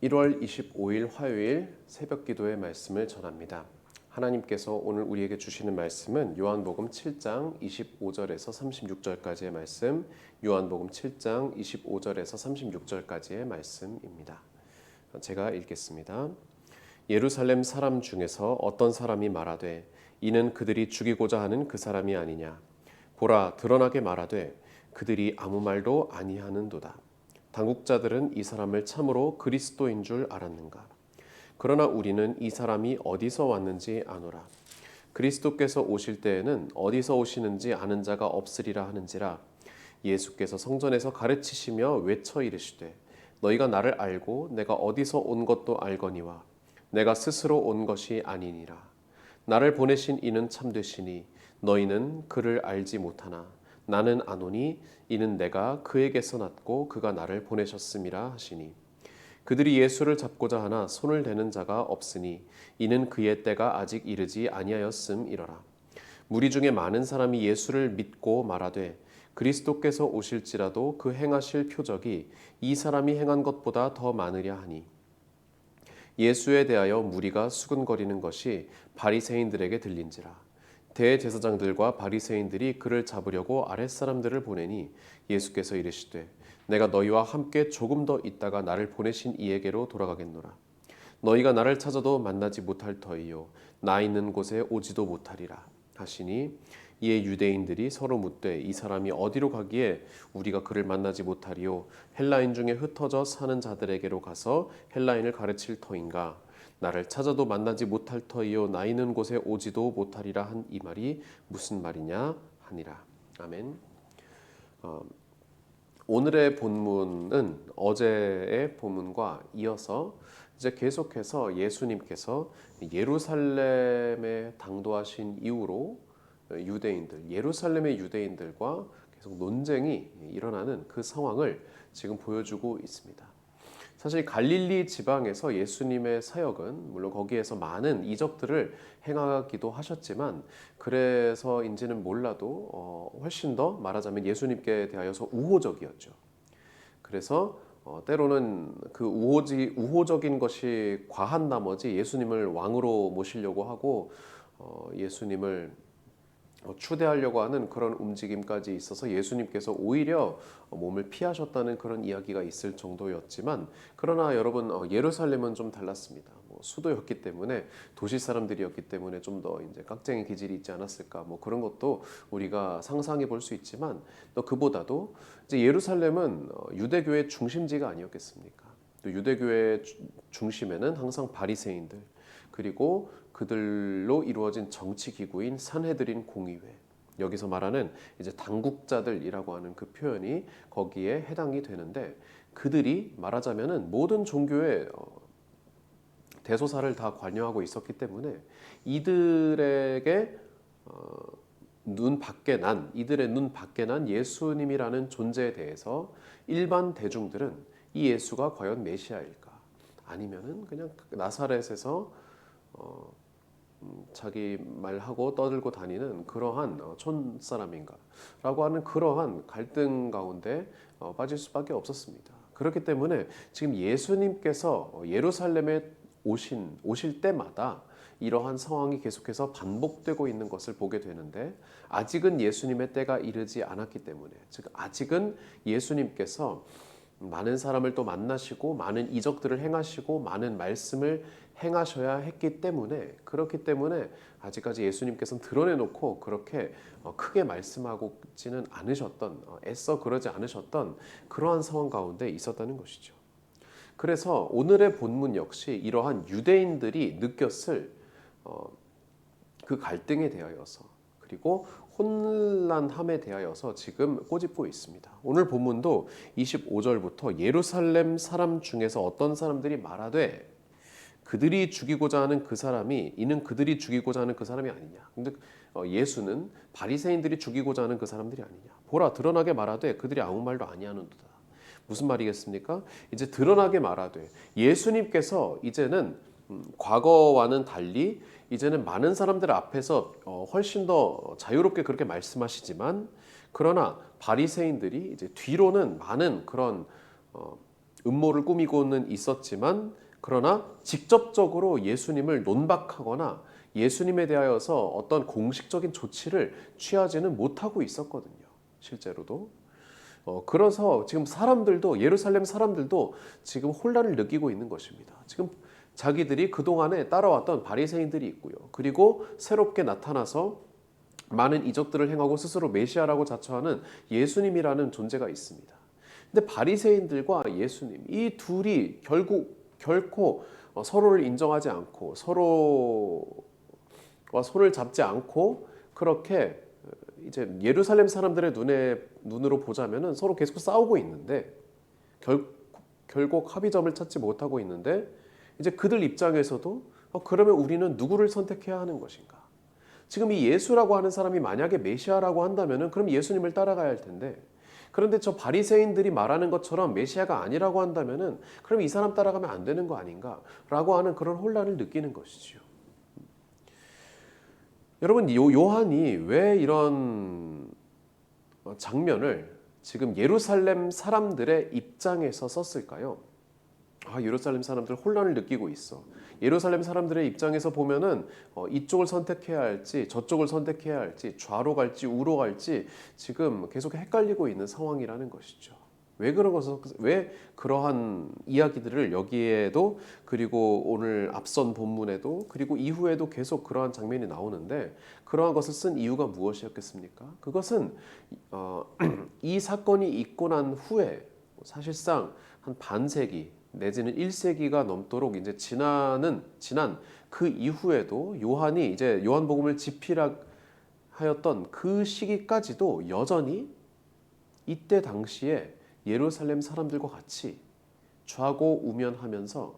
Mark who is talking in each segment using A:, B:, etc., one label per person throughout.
A: 1월 25일 화요일 새벽 기도의 말씀을 전합니다. 하나님께서 오늘 우리에게 주시는 말씀은 요한복음 7장 25절에서 36절까지의 말씀, 요한복음 7장 25절에서 36절까지의 말씀입니다. 제가 읽겠습니다. 예루살렘 사람 중에서 어떤 사람이 말하되 이는 그들이 죽이고자 하는 그 사람이 아니냐. 보라, 드러나게 말하되 그들이 아무 말도 아니하는도다. 당국자들은 이 사람을 참으로 그리스도인 줄 알았는가. 그러나 우리는 이 사람이 어디서 왔는지 아노라. 그리스도께서 오실 때에는 어디서 오시는지 아는 자가 없으리라 하는지라. 예수께서 성전에서 가르치시며 외쳐 이르시되 너희가 나를 알고 내가 어디서 온 것도 알거니와 내가 스스로 온 것이 아니니라. 나를 보내신 이는 참되시니 너희는 그를 알지 못하나 나는 아노니 이는 내가 그에게서 났고 그가 나를 보내셨음이라 하시니. 그들이 예수를 잡고자 하나 손을 대는 자가 없으니 이는 그의 때가 아직 이르지 아니하였음이러라. 무리 중에 많은 사람이 예수를 믿고 말하되 그리스도께서 오실지라도 그 행하실 표적이 이 사람이 행한 것보다 더 많으랴 하니. 예수에 대하여 무리가 수군거리는 것이 바리새인들에게 들린지라. 대제사장들과 바리새인들이 그를 잡으려고 아랫사람들을 보내니 예수께서 이르시되 내가 너희와 함께 조금 더 있다가 나를 보내신 이에게로 돌아가겠노라. 너희가 나를 찾아도 만나지 못할 터이요 나 있는 곳에 오지도 못하리라 하시니. 이에 유대인들이 서로 묻되 이 사람이 어디로 가기에 우리가 그를 만나지 못하리요 헬라인 중에 흩어져 사는 자들에게로 가서 헬라인을 가르칠 터인가. 나를 찾아도 만나지 못할 터이요 나 있는 곳에 오지도 못하리라 한 이 말이 무슨 말이냐 하니라. 아멘. 오늘의 본문은 어제의 본문과 이어서 이제 계속해서 예수님께서 예루살렘에 당도하신 이후로 예루살렘의 유대인들과 계속 논쟁이 일어나는 그 상황을 지금 보여주고 있습니다. 사실 갈릴리 지방에서 예수님의 사역은 물론 거기에서 많은 이적들을 행하기도 하셨지만 그래서인지는 몰라도 훨씬 더 말하자면 예수님께 대하여서 우호적이었죠. 그래서 때로는 그 우호적인 것이 과한 나머지 예수님을 왕으로 모시려고 하고 예수님을 추대하려고 하는 그런 움직임까지 있어서 예수님께서 오히려 몸을 피하셨다는 그런 이야기가 있을 정도였지만, 그러나 여러분 예루살렘은 좀 달랐습니다. 수도였기 때문에, 도시 사람들이었기 때문에 좀 더 이제 깍쟁이 기질이 있지 않았을까, 그런 것도 우리가 상상해 볼 수 있지만, 또 그보다도 이제 예루살렘은 유대교의 중심지가 아니었겠습니까? 또 유대교의 중심에는 항상 바리새인들, 그리고 그들로 이루어진 정치 기구인 산헤드린 공의회, 여기서 말하는 이제 당국자들이라고 하는 그 표현이 거기에 해당이 되는데, 그들이 말하자면은 모든 종교의 대소사를 다 관여하고 있었기 때문에 이들의 눈 밖에 난 예수님이라는 존재에 대해서 일반 대중들은 이 예수가 과연 메시아일까, 아니면은 그냥 나사렛에서 자기 말하고 떠들고 다니는 그러한 촌사람인가 라고 하는 그러한 갈등 가운데 빠질 수밖에 없었습니다. 그렇기 때문에 지금 예수님께서 예루살렘에 오실 때마다 이러한 상황이 계속해서 반복되고 있는 것을 보게 되는데, 아직은 예수님의 때가 이르지 않았기 때문에, 즉 아직은 예수님께서 많은 사람을 또 만나시고 많은 이적들을 행하시고 많은 말씀을 행하셔야 했기 때문에, 그렇기 때문에 아직까지 예수님께서는 드러내놓고 그렇게 크게 말씀하고지는 않으셨던, 애써 그러지 않으셨던 그러한 상황 가운데 있었다는 것이죠. 그래서 오늘의 본문 역시 이러한 유대인들이 느꼈을 그 갈등에 대하여서, 그리고 혼란함에 대하여서 지금 꼬집고 있습니다. 오늘 본문도 25절부터 예루살렘 사람 중에서 어떤 사람들이 말하되 그들이 죽이고자 하는 그 사람이 이는 그들이 죽이고자 하는 그 사람이 아니냐. 근데 예수는 바리새인들이 죽이고자 하는 그 사람들이 아니냐. 보라, 드러나게 말하되 그들이 아무 말도 아니하는도다. 무슨 말이겠습니까? 이제 드러나게 말하되 예수님께서 이제는 과거와는 달리 이제는 많은 사람들 앞에서 훨씬 더 자유롭게 그렇게 말씀하시지만, 그러나 바리새인들이 이제 뒤로는 많은 그런 음모를 꾸미고는 있었지만 그러나 직접적으로 예수님을 논박하거나 예수님에 대하여서 어떤 공식적인 조치를 취하지는 못하고 있었거든요. 실제로도. 그래서 지금 사람들도 예루살렘 사람들도 지금 혼란을 느끼고 있는 것입니다. 지금 자기들이 그동안에 따라왔던 바리새인들이 있고요. 그리고 새롭게 나타나서 많은 이적들을 행하고 스스로 메시아라고 자처하는 예수님이라는 존재가 있습니다. 근데 바리새인들과 예수님 이 둘이 결코 서로를 인정하지 않고 서로와 손을 잡지 않고 그렇게 이제 예루살렘 사람들의 눈으로 보자면은 서로 계속 싸우고 있는데 결국 합의점을 찾지 못하고 있는데 이제 그들 입장에서도 그러면 우리는 누구를 선택해야 하는 것인가? 지금 이 예수라고 하는 사람이 만약에 메시아라고 한다면은 그럼 예수님을 따라가야 할 텐데 그런데 저 바리새인들이 말하는 것처럼 메시아가 아니라고 한다면은 그럼 이 사람 따라가면 안 되는 거 아닌가라고 하는 그런 혼란을 느끼는 것이죠. 여러분 요한이 왜 이런 장면을 지금 예루살렘 사람들의 입장에서 썼을까요? 예루살렘 사람들 혼란을 느끼고 있어. 예루살렘 사람들의 입장에서 보면은 이쪽을 선택해야 할지 저쪽을 선택해야 할지 좌로 갈지 우로 갈지 지금 계속 헷갈리고 있는 상황이라는 것이죠. 왜 그러한 이야기들을 여기에도 그리고 오늘 앞선 본문에도 그리고 이후에도 계속 그러한 장면이 나오는데 그러한 것을 쓴 이유가 무엇이었겠습니까? 그것은 이 사건이 있고 난 후에 사실상 한 반세기 내지는 1세기가 넘도록 이제 지난 그 이후에도 요한이 이제 요한복음을 집필하였던 그 시기까지도 여전히 이때 당시에 예루살렘 사람들과 같이 좌고우면하면서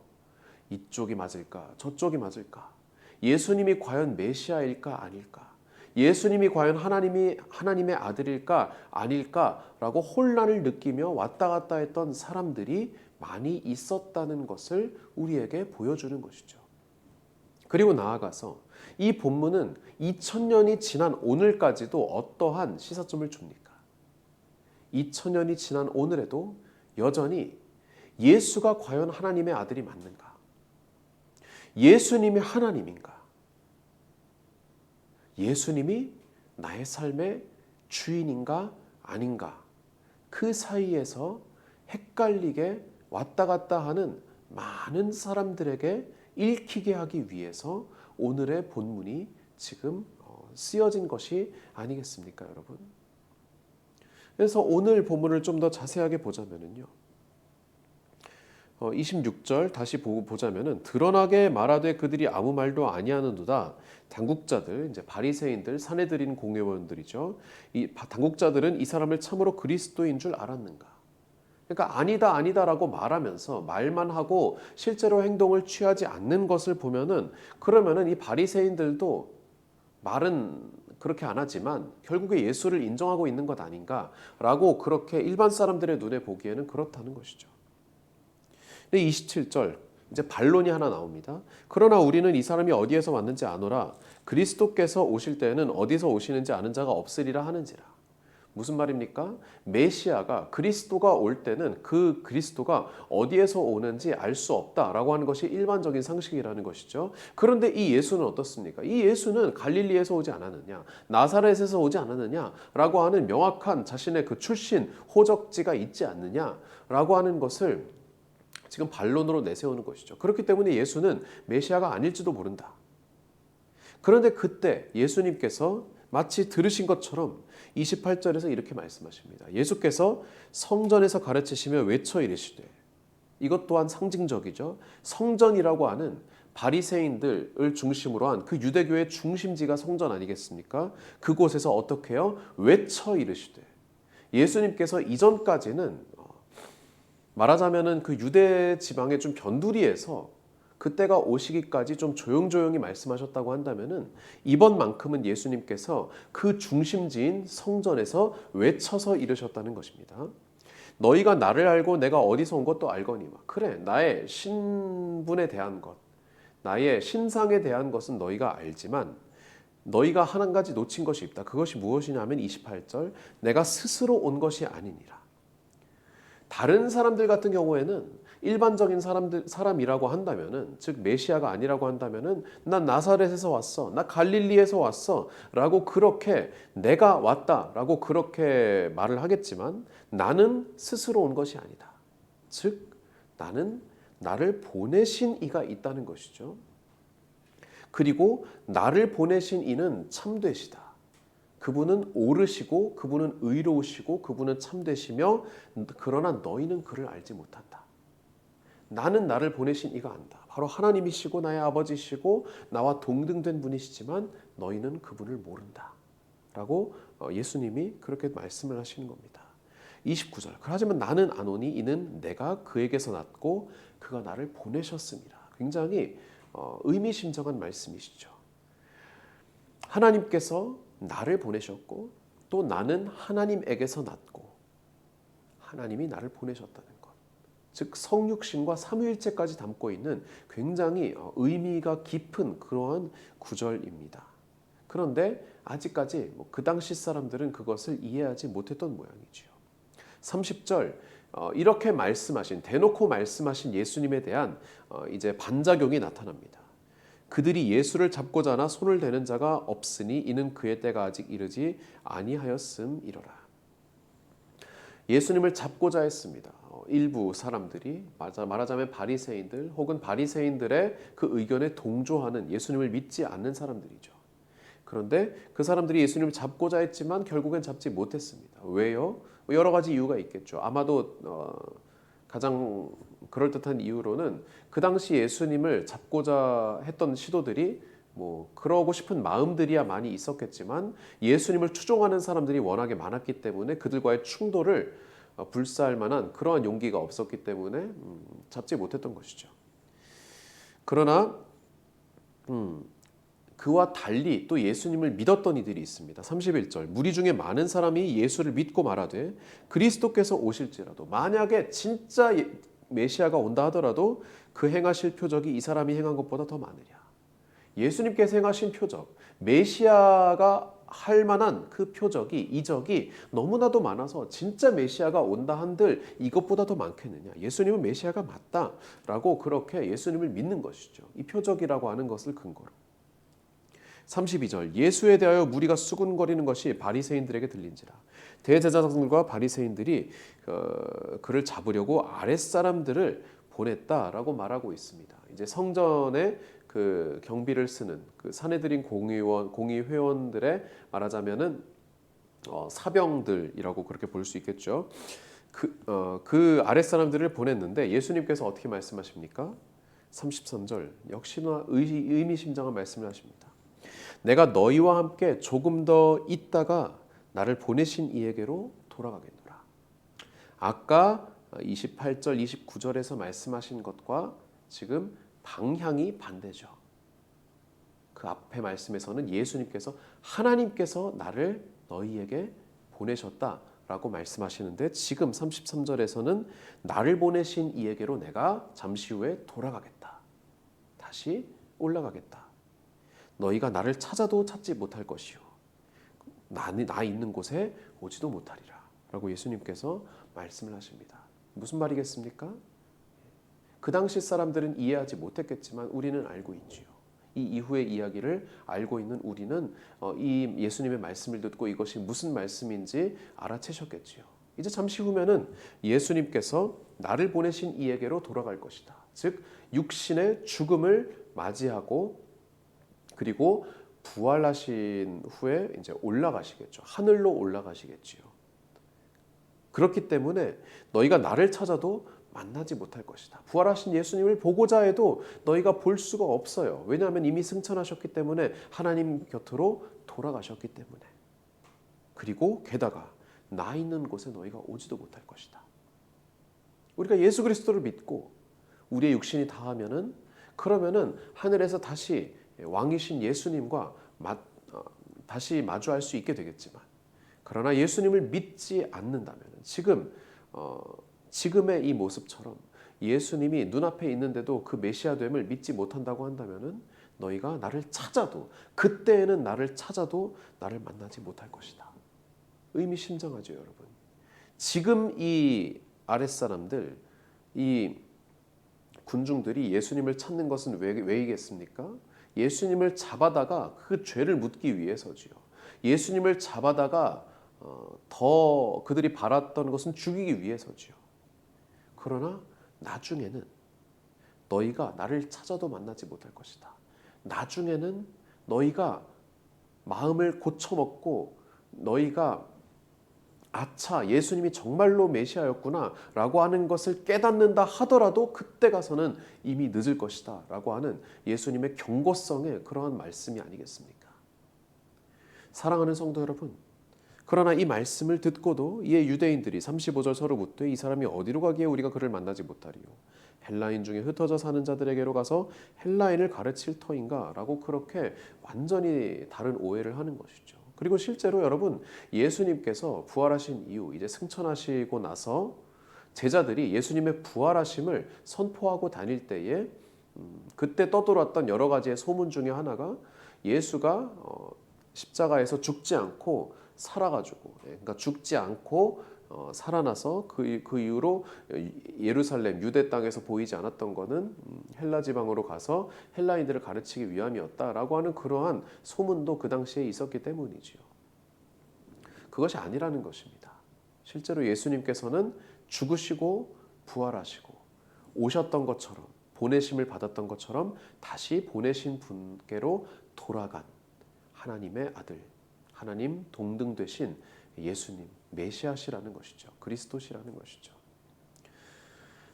A: 이쪽이 맞을까 저쪽이 맞을까 예수님이 과연 메시아일까 아닐까 예수님이 과연 하나님의 아들일까 아닐까라고 혼란을 느끼며 왔다 갔다 했던 사람들이 많이 있었다는 것을 우리에게 보여주는 것이죠. 그리고 나아가서 이 본문은 2000년이 지난 오늘까지도 어떠한 시사점을 줍니까? 2000년이 지난 오늘에도 여전히 예수가 과연 하나님의 아들이 맞는가? 예수님이 하나님인가? 예수님이 나의 삶의 주인인가 아닌가? 그 사이에서 헷갈리게 왔다 갔다 하는 많은 사람들에게 읽히게 하기 위해서 오늘의 본문이 지금 쓰여진 것이 아니겠습니까, 여러분? 그래서 오늘 본문을 좀 더 자세하게 보자면은요. 26절 다시 보자면은 드러나게 말하되 그들이 아무 말도 아니하는도다. 당국자들 이제 바리새인들 사내들인 공회원들이죠. 이 당국자들은 이 사람을 참으로 그리스도인 줄 알았는가? 그러니까 아니다라고 말하면서 말만 하고 실제로 행동을 취하지 않는 것을 보면은 그러면은 이 바리새인들도 말은 그렇게 안 하지만 결국에 예수를 인정하고 있는 것 아닌가라고 그렇게 일반 사람들의 눈에 보기에는 그렇다는 것이죠. 27절 이제 반론이 하나 나옵니다. 그러나 우리는 이 사람이 어디에서 왔는지 아노라 그리스도께서 오실 때에는 어디서 오시는지 아는 자가 없으리라 하는지라. 무슨 말입니까? 메시아가 그리스도가 올 때는 그 그리스도가 어디에서 오는지 알 수 없다라고 하는 것이 일반적인 상식이라는 것이죠. 그런데 이 예수는 어떻습니까? 이 예수는 갈릴리에서 오지 않았느냐, 나사렛에서 오지 않았느냐라고 하는 명확한 자신의 그 출신 호적지가 있지 않느냐라고 하는 것을 지금 반론으로 내세우는 것이죠. 그렇기 때문에 예수는 메시아가 아닐지도 모른다. 그런데 그때 예수님께서 마치 들으신 것처럼 28절에서 이렇게 말씀하십니다. 예수께서 성전에서 가르치시며 외쳐 이르시되 이것 또한 상징적이죠. 성전이라고 하는 바리새인들을 중심으로 한 그 유대교의 중심지가 성전 아니겠습니까? 그곳에서 어떻게 해요? 외쳐 이르시되 예수님께서 이전까지는 말하자면은 그 유대 지방의 좀 변두리에서 그때가 오시기까지 좀 조용조용히 말씀하셨다고 한다면은 이번만큼은 예수님께서 그 중심지인 성전에서 외쳐서 이르셨다는 것입니다. 너희가 나를 알고 내가 어디서 온 것도 알거니와. 그래, 나의 신분에 대한 것, 나의 신상에 대한 것은 너희가 알지만 너희가 한 가지 놓친 것이 있다. 그것이 무엇이냐면 28절 내가 스스로 온 것이 아니니라. 다른 사람들 같은 경우에는 일반적인 사람이라고 한다면은, 즉 메시아가 아니라고 한다면은 난 나사렛에서 왔어, 나 갈릴리에서 왔어 라고 그렇게 내가 왔다라고 그렇게 말을 하겠지만, 나는 스스로 온 것이 아니다. 즉 나는 나를 보내신 이가 있다는 것이죠. 그리고 나를 보내신 이는 참되시다. 그분은 옳으시고 그분은 의로우시고 그분은 참되시며, 그러나 너희는 그를 알지 못한다. 나는 나를 보내신 이가 안다. 바로 하나님이시고 나의 아버지시고 나와 동등된 분이시지만 너희는 그분을 모른다 라고 예수님이 그렇게 말씀을 하시는 겁니다. 29절, 하지만 나는 아노니 이는 내가 그에게서 났고 그가 나를 보내셨습니다. 굉장히 의미심장한 말씀이시죠. 하나님께서 나를 보내셨고 또 나는 하나님에게서 났고 하나님이 나를 보내셨다는 것, 즉 성육신과 삼위일체까지 담고 있는 굉장히 의미가 깊은 그러한 구절입니다. 그런데 아직까지 그 당시 사람들은 그것을 이해하지 못했던 모양이지요. 30절, 이렇게 말씀하신, 대놓고 말씀하신 예수님에 대한 이제 반작용이 나타납니다. 그들이 예수를 잡고자 하나 손을 대는 자가 없으니 이는 그의 때가 아직 이르지 아니하였음이로라. 예수님을 잡고자 했습니다. 일부 사람들이, 말하자면 바리새인들 혹은 바리새인들의 그 의견에 동조하는, 예수님을 믿지 않는 사람들이죠. 그런데 그 사람들이 예수님을 잡고자 했지만 결국엔 잡지 못했습니다. 왜요? 여러 가지 이유가 있겠죠. 아마도 가장 그럴듯한 이유로는 그 당시 예수님을 잡고자 했던 시도들이 그러고 싶은 마음들이야 많이 있었겠지만, 예수님을 추종하는 사람들이 워낙에 많았기 때문에 그들과의 충돌을 불사할 만한 그러한 용기가 없었기 때문에 잡지 못했던 것이죠. 그러나 그와 달리 또 예수님을 믿었던 이들이 있습니다. 31절, 무리 중에 많은 사람이 예수를 믿고 말하되 그리스도께서 오실지라도, 만약에 진짜 메시아가 온다 하더라도 그 행하실 표적이 이 사람이 행한 것보다 더 많으랴. 예수님께서 행하신 표적, 메시아가 할 만한 그 표적이, 이적이 너무나도 많아서 진짜 메시아가 온다 한들 이것보다 더 많겠느냐. 예수님은 메시아가 맞다라고 그렇게 예수님을 믿는 것이죠. 이 표적이라고 하는 것을 근거로. 32절, 예수에 대하여 무리가 수군거리는 것이 바리새인들에게 들린지라. 대제사장들과 바리새인들이 그를 잡으려고 아랫사람들을 보냈다라고 말하고 있습니다. 이제 성전에 그 경비를 쓰는 그 산헤드린 공의회원들의, 말하자면은 사병들이라고 그렇게 볼 수 있겠죠. 그 아랫사람들을 보냈는데 예수님께서 어떻게 말씀하십니까? 33절, 역시나 의미심장한 말씀을 하십니다. 내가 너희와 함께 조금 더 있다가 나를 보내신 이에게로 돌아가겠노라. 아까 28절, 29절에서 말씀하신 것과 지금 방향이 반대죠. 그 앞에 말씀에서는 예수님께서, 하나님께서 나를 너희에게 보내셨다라고 말씀하시는데, 지금 33절에서는 나를 보내신 이에게로 내가 잠시 후에 돌아가겠다. 다시 올라가겠다. 너희가 나를 찾아도 찾지 못할 것이요 나 있는 곳에 오지도 못하리라 라고 예수님께서 말씀을 하십니다. 무슨 말이겠습니까? 그 당시 사람들은 이해하지 못했겠지만 우리는 알고 있지요. 이 이후의 이야기를 알고 있는 우리는 이 예수님의 말씀을 듣고 이것이 무슨 말씀인지 알아채셨겠지요. 이제 잠시 후면은 예수님께서 나를 보내신 이에게로 돌아갈 것이다. 즉 육신의 죽음을 맞이하고, 그리고 부활하신 후에 이제 올라가시겠죠. 하늘로 올라가시겠지요. 그렇기 때문에 너희가 나를 찾아도 만나지 못할 것이다. 부활하신 예수님을 보고자 해도 너희가 볼 수가 없어요. 왜냐하면 이미 승천하셨기 때문에, 하나님 곁으로 돌아가셨기 때문에. 그리고 게다가 나 있는 곳에 너희가 오지도 못할 것이다. 우리가 예수 그리스도를 믿고 우리의 육신이 다하면은, 그러면은 하늘에서 다시 왕이신 예수님과 다시 마주할 수 있게 되겠지만, 그러나 예수님을 믿지 않는다면, 지금의 이 모습처럼 예수님이 눈앞에 있는데도 그 메시아됨을 믿지 못한다고 한다면, 너희가 나를 찾아도, 그때에는 나를 찾아도 나를 만나지 못할 것이다. 의미심장하죠, 여러분. 지금 이 아랫사람들, 이 군중들이 예수님을 찾는 것은 왜이겠습니까? 예수님을 잡아다가 그 죄를 묻기 위해서지요. 예수님을 잡아다가 더 그들이 바랐던 것은 죽이기 위해서지요. 그러나 나중에는 너희가 나를 찾아도 만나지 못할 것이다. 나중에는 너희가 마음을 고쳐먹고 너희가 아차, 예수님이 정말로 메시아였구나 라고 하는 것을 깨닫는다 하더라도 그때 가서는 이미 늦을 것이다 라고 하는 예수님의 경고성의 그러한 말씀이 아니겠습니까? 사랑하는 성도 여러분, 그러나 이 말씀을 듣고도 이에 유대인들이 35절 서로 묻되 이 사람이 어디로 가기에 우리가 그를 만나지 못하리요? 헬라인 중에 흩어져 사는 자들에게로 가서 헬라인을 가르칠 터인가? 라고 그렇게 완전히 다른 오해를 하는 것이죠. 그리고 실제로 여러분, 예수님께서 부활하신 이후 이제 승천하시고 나서 제자들이 예수님의 부활하심을 선포하고 다닐 때에 그때 떠돌았던 여러 가지의 소문 중에 하나가 예수가 십자가에서 죽지 않고 살아가지고, 그러니까 죽지 않고 살아나서 그 이후로 예루살렘 유대 땅에서 보이지 않았던 것은 헬라 지방으로 가서 헬라인들을 가르치기 위함이었다라고 하는 그러한 소문도 그 당시에 있었기 때문이지요. 그것이 아니라는 것입니다. 실제로 예수님께서는 죽으시고 부활하시고 오셨던 것처럼, 보내심을 받았던 것처럼 다시 보내신 분께로 돌아간 하나님의 아들, 하나님 동등 되신 예수님, 메시아시라는 것이죠. 그리스도시라는 것이죠.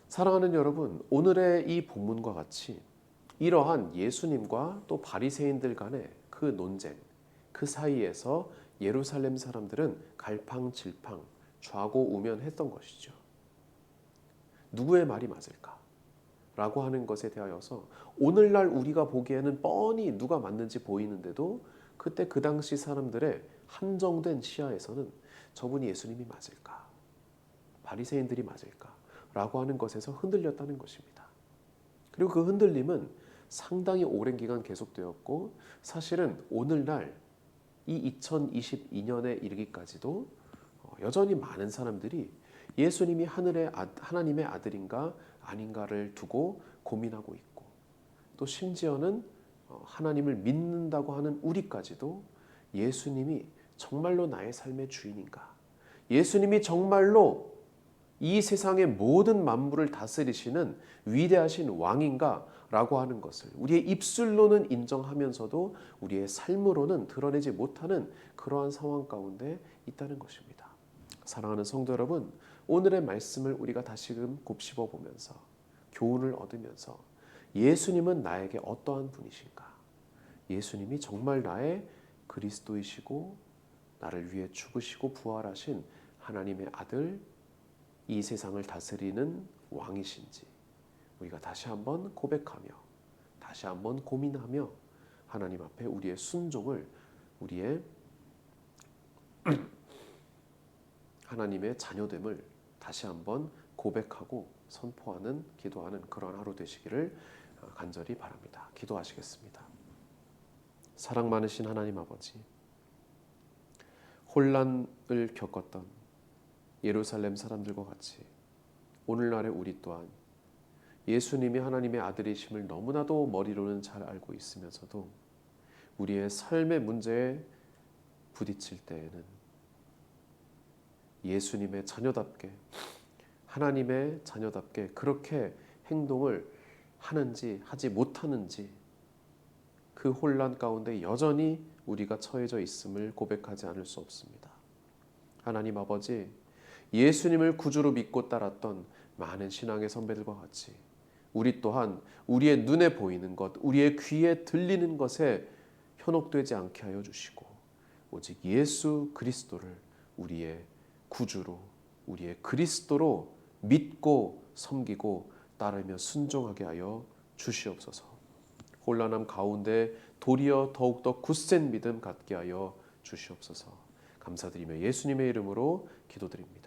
A: 사랑하는 여러분, 오늘의 이 본문과 같이 이러한 예수님과 또 바리새인들 간의 그 논쟁, 그 사이에서 예루살렘 사람들은 갈팡질팡, 좌고우면했던 것이죠. 누구의 말이 맞을까? 라고 하는 것에 대하여서 오늘날 우리가 보기에는 뻔히 누가 맞는지 보이는데도 그때 그 당시 사람들의 한정된 시야에서는 저분이 예수님이 맞을까? 바리새인들이 맞을까? 라고 하는 것에서 흔들렸다는 것입니다. 그리고 그 흔들림은 상당히 오랜 기간 계속되었고 사실은 오늘날 이 2022년에 이르기까지도 여전히 많은 사람들이 예수님이 하나님의 아들인가 아닌가를 두고 고민하고 있고 또 심지어는 하나님을 믿는다고 하는 우리까지도 예수님이 정말로 나의 삶의 주인인가? 예수님이 정말로 이 세상의 모든 만물을 다스리시는 위대하신 왕인가? 라고 하는 것을 우리의 입술로는 인정하면서도 우리의 삶으로는 드러내지 못하는 그러한 상황 가운데 있다는 것입니다. 사랑하는 성도 여러분, 오늘의 말씀을 우리가 다시금 곱씹어 보면서 교훈을 얻으면서 예수님은 나에게 어떠한 분이신가? 예수님이 정말 나의 그리스도이시고 나를 위해 죽으시고 부활하신 하나님의 아들, 이 세상을 다스리는 왕이신지 우리가 다시 한번 고백하며 다시 한번 고민하며 하나님 앞에 우리의 순종을, 우리의 하나님의 자녀됨을 다시 한번 고백하고 선포하는, 기도하는 그러한 하루 되시기를 간절히 바랍니다. 기도하시겠습니다. 사랑 많으신 하나님 아버지, 혼란을 겪었던 예루살렘 사람들과 같이 오늘날의 우리 또한 예수님이 하나님의 아들이심을 너무나도 머리로는 잘 알고 있으면서도 우리의 삶의 문제에 부딪힐 때에는 예수님의 자녀답게, 하나님의 자녀답게 그렇게 행동을 하는지 하지 못하는지 그 혼란 가운데 여전히 우리가 처해져 있음을 고백하지 않을 수 없습니다. 하나님 아버지, 예수님을 구주로 믿고 따랐던 많은 신앙의 선배들과 같이 우리 또한 우리의 눈에 보이는 것, 우리의 귀에 들리는 것에 현혹되지 않게 하여 주시고 오직 예수 그리스도를 우리의 구주로, 우리의 그리스도로 믿고 섬기고 따르며 순종하게 하여 주시옵소서. 혼란함 가운데 도리어 더욱더 굳센 믿음 갖게 하여 주시옵소서. 감사드리며 예수님의 이름으로 기도드립니다.